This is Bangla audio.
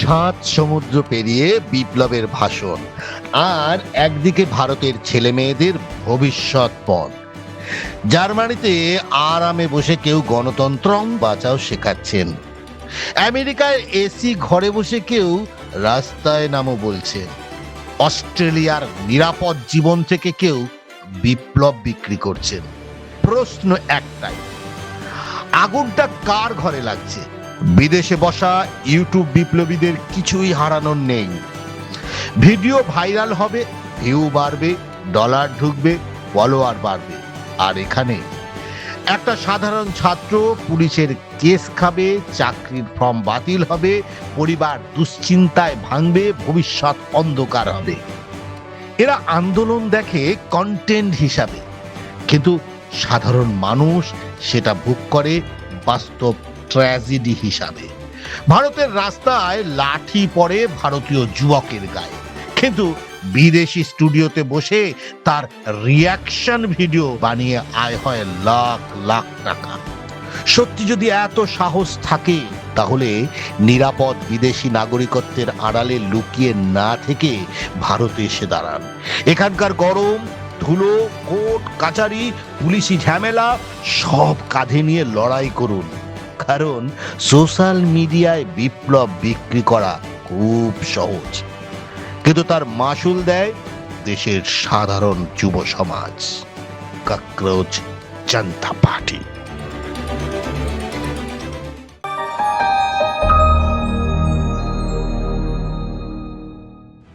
সাত সমুদ্র পেরিয়ে বিপ্লবের ভাষণ, আর একদিকে ভারতের ছেলে মেয়েদের ভবিষ্যৎ পথ। জার্মানিতে আরামে বসে কেউ গণতন্ত্র বাঁচাও শেখাচ্ছেন, আমেরিকায় এসি ঘরে বসে কেউ রাস্তায় নামো বলছেন, অস্ট্রেলিয়ার নিরাপদ জীবন থেকে কেউ বিপ্লব বিক্রি করছেন। প্রশ্ন একটাই, আগুনটা কার ঘরে লাগছে? বিদেশে বসা ইউটিউব বিপ্লবীদের কিছুই হারানোর নেই। ভিডিও ভাইরাল হবে, ভিউ বাড়বে, ডলার ঢুকবে, ফলোয়ার বাড়বে। আর এখানে একটা সাধারণ ছাত্র পুলিশের কেস খাবে, চাকরির ফর্ম বাতিল হবে, পরিবার দুশ্চিন্তায় ভাঙবে, ভবিষ্যৎ অন্ধকার হবে। এরা আন্দোলন দেখে কন্টেন্ট হিসাবে, কিন্তু সাধারণ মানুষ সেটা ভোগ করে বাস্তব ট্র্যাজেডি হিসাবে। ভারতের রাস্তায় লাঠি পড়ে ভারতীয় যুবকের গায়ে, কিন্তু বিদেশি স্টুডিওতে বসে তার রিয়াকশন ভিডিও বানিয়ে আয় হয় লাখ লাখ টাকা। সত্যি যদি এত সাহস থাকে, তাহলে নিরাপদ বিদেশি নাগরিকত্বের আড়ালে লুকিয়ে না থেকে ভারতে এসে দাঁড়ান। এখানকার গরম, ধুলো, কোর্ট কাচারি, পুলিশি ঝামেলা সব কাঁধে নিয়ে লড়াই করুন। কারণ সোশ্যাল মিডিয়ায় বিপ্লব বিক্রি করা খুব সহজ, কিন্তু তার মাসুল দেয় দেশের সাধারণ যুব সমাজ, ককরোচ জনতা পার্টি।